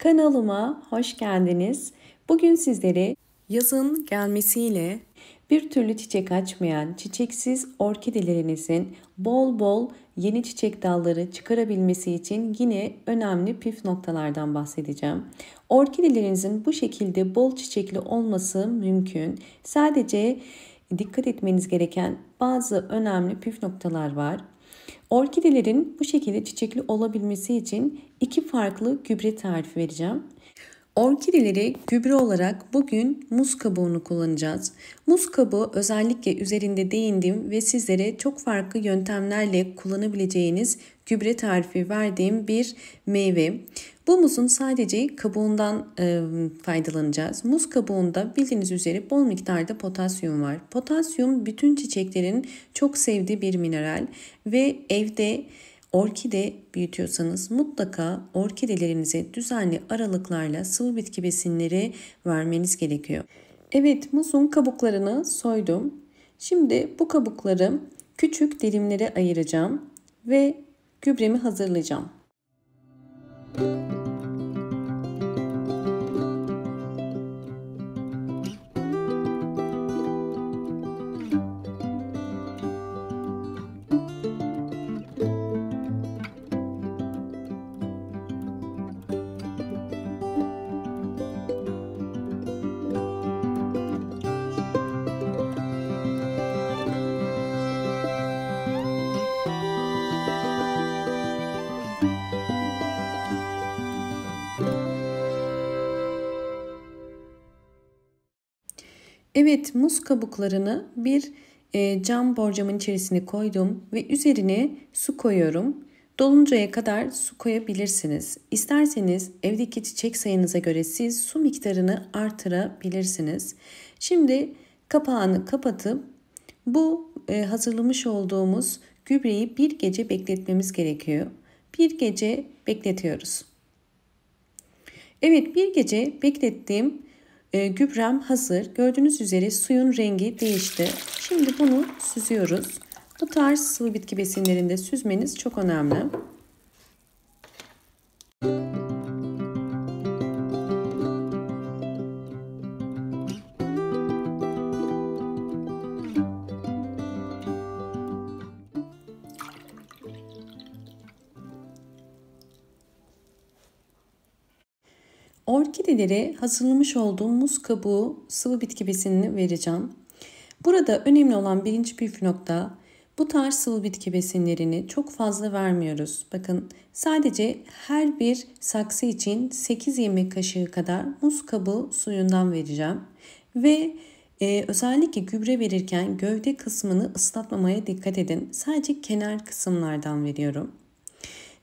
Kanalıma hoş geldiniz. Bugün sizlere yazın gelmesiyle bir türlü çiçek açmayan çiçeksiz orkidelerinizin bol bol yeni çiçek dalları çıkarabilmesi için yine önemli püf noktalardan bahsedeceğim. Orkidelerinizin bu şekilde bol çiçekli olması mümkün. Sadece dikkat etmeniz gereken bazı önemli püf noktalar var. Orkidelerin bu şekilde çiçekli olabilmesi için iki farklı gübre tarifi vereceğim. Orkideleri gübre olarak bugün muz kabuğunu kullanacağız. Muz kabuğu özellikle üzerinde değindim ve sizlere çok farklı yöntemlerle kullanabileceğiniz gübre tarifi verdiğim bir meyve. Bu muzun sadece kabuğundan faydalanacağız. Muz kabuğunda bildiğiniz üzere bol miktarda potasyum var. Potasyum bütün çiçeklerin çok sevdiği bir mineral ve evde orkide büyütüyorsanız mutlaka orkidelerinize düzenli aralıklarla sıvı bitki besinleri vermeniz gerekiyor. Evet, muzun kabuklarını soydum. Şimdi bu kabukları küçük dilimlere ayıracağım ve gübremi hazırlayacağım. Evet, muz kabuklarını bir cam borcamın içerisine koydum ve üzerine su koyuyorum. Doluncaya kadar su koyabilirsiniz. İsterseniz evdeki çiçek sayınıza göre siz su miktarını artırabilirsiniz. Şimdi kapağını kapatıp bu hazırlamış olduğumuz gübreyi bir gece bekletmemiz gerekiyor. Bir gece bekletiyoruz. Evet, bir gece beklettiğim gübrem hazır. Gördüğünüz üzere suyun rengi değişti. Şimdi bunu süzüyoruz. Bu tarz sıvı bitki besinlerinde süzmeniz çok önemli. Orkidelere hazırlamış olduğum muz kabuğu sıvı bitki besinini vereceğim. Burada önemli olan birinci püf nokta, bu tarz sıvı bitki besinlerini çok fazla vermiyoruz. Bakın, sadece her bir saksı için 8 yemek kaşığı kadar muz kabuğu suyundan vereceğim. Ve özellikle gübre verirken gövde kısmını ıslatmamaya dikkat edin. Sadece kenar kısımlardan veriyorum.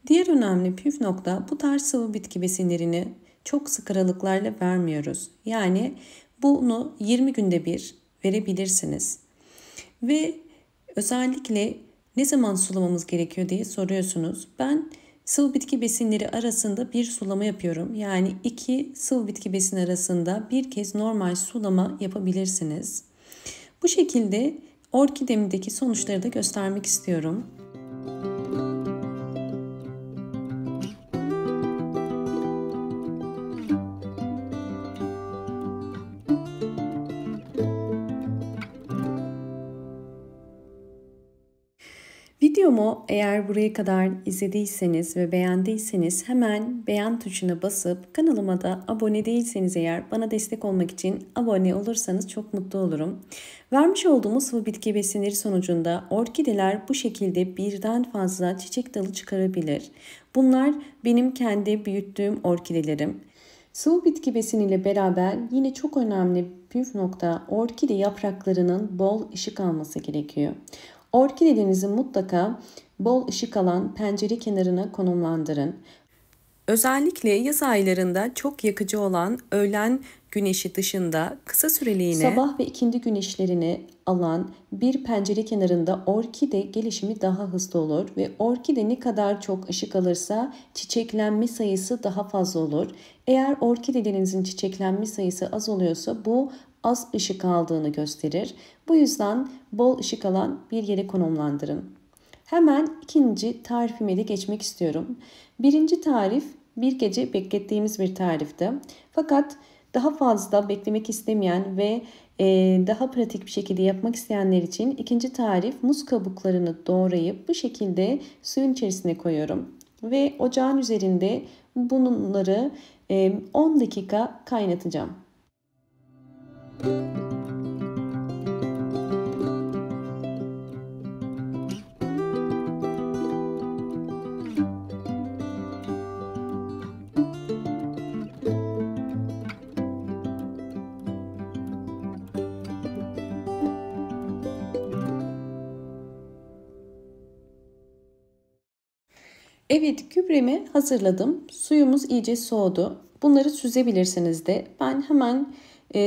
Diğer önemli püf nokta, bu tarz sıvı bitki besinlerini çok sık aralıklarla vermiyoruz. Yani bunu 20 günde bir verebilirsiniz. Ve özellikle ne zaman sulamamız gerekiyor diye soruyorsunuz. Ben sıvı bitki besinleri arasında bir sulama yapıyorum. Yani iki sıvı bitki besini arasında bir kez normal sulama yapabilirsiniz. Bu şekilde orkidemdeki sonuçları da göstermek istiyorum. Videomu eğer buraya kadar izlediyseniz ve beğendiyseniz hemen beğen tuşuna basıp kanalıma da abone değilseniz eğer bana destek olmak için abone olursanız çok mutlu olurum. Vermiş olduğumuz sıvı bitki besinleri sonucunda orkideler bu şekilde birden fazla çiçek dalı çıkarabilir. Bunlar benim kendi büyüttüğüm orkidelerim. Sıvı bitki besiniyle beraber yine çok önemli püf nokta, orkide yapraklarının bol ışık alması gerekiyor. Orkidelerinizi mutlaka bol ışık alan pencere kenarına konumlandırın. Özellikle yaz aylarında çok yakıcı olan öğlen güneşi dışında kısa süreliğine sabah ve ikindi güneşlerini alan bir pencere kenarında orkide gelişimi daha hızlı olur ve orkide ne kadar çok ışık alırsa çiçeklenme sayısı daha fazla olur. Eğer orkidelerinizin çiçeklenme sayısı az oluyorsa bu az ışık aldığını gösterir. Bu yüzden bol ışık alan bir yere konumlandırın. Hemen ikinci tarifime de geçmek istiyorum. Birinci tarif, bir gece beklettiğimiz bir tarifti. Fakat daha fazla beklemek istemeyen ve daha pratik bir şekilde yapmak isteyenler için ikinci tarif, muz kabuklarını doğrayıp bu şekilde suyun içerisine koyuyorum. Ve ocağın üzerinde bunları 10 dakika kaynatacağım. Evet, gübremi hazırladım. Suyumuz iyice soğudu. Bunları süzebilirsiniz de. Ben hemen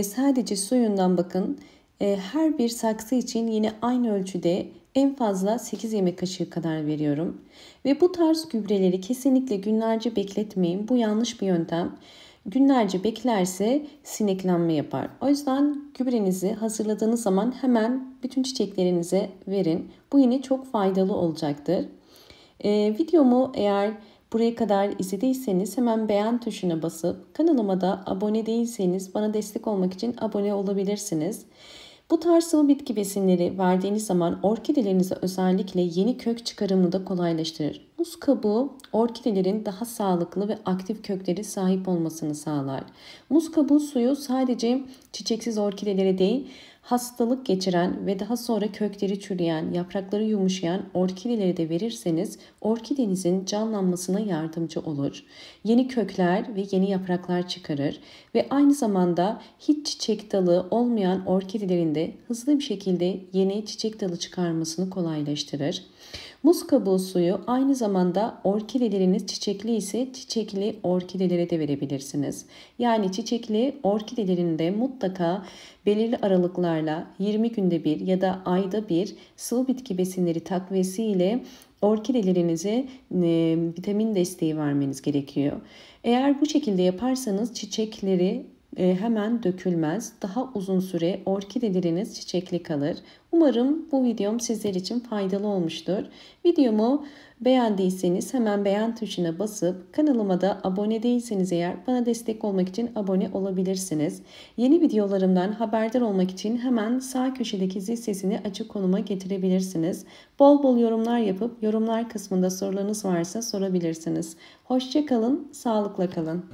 sadece suyundan bakın. Her bir saksı için yine aynı ölçüde en fazla 8 yemek kaşığı kadar veriyorum. Ve bu tarz gübreleri kesinlikle günlerce bekletmeyin. Bu yanlış bir yöntem. Günlerce beklerse sineklenme yapar. O yüzden gübrenizi hazırladığınız zaman hemen bütün çiçeklerinize verin. Bu yine çok faydalı olacaktır. Videomu eğer buraya kadar izlediyseniz hemen beğen tuşuna basıp kanalıma da abone değilseniz bana destek olmak için abone olabilirsiniz. Bu tarz sıvı bitki besinleri verdiğiniz zaman orkidelerinize özellikle yeni kök çıkarımını da kolaylaştırır. Muz kabuğu orkidelerin daha sağlıklı ve aktif kökleri sahip olmasını sağlar. Muz kabuğu suyu sadece çiçeksiz orkidelere değil, hastalık geçiren ve daha sonra kökleri çürüyen, yaprakları yumuşayan orkideleri de verirseniz orkidenizin canlanmasına yardımcı olur. Yeni kökler ve yeni yapraklar çıkarır ve aynı zamanda hiç çiçek dalı olmayan orkidelerin de hızlı bir şekilde yeni çiçek dalı çıkarmasını kolaylaştırır. Muz kabuğu suyu aynı zamanda orkideleriniz çiçekli ise çiçekli orkidelere de verebilirsiniz. Yani çiçekli orkidelerinde mutlaka belirli aralıklarla 20 günde bir ya da ayda bir sıvı bitki besinleri takviyesi ile orkidelerinize vitamin desteği vermeniz gerekiyor. Eğer bu şekilde yaparsanız çiçekleri hemen dökülmez. Daha uzun süre orkideleriniz çiçekli kalır. Umarım bu videom sizler için faydalı olmuştur. Videomu beğendiyseniz hemen beğen tuşuna basıp kanalıma da abone değilseniz eğer bana destek olmak için abone olabilirsiniz. Yeni videolarımdan haberdar olmak için hemen sağ köşedeki zil sesini açık konuma getirebilirsiniz. Bol bol yorumlar yapıp yorumlar kısmında sorularınız varsa sorabilirsiniz. Hoşça kalın, sağlıkla kalın.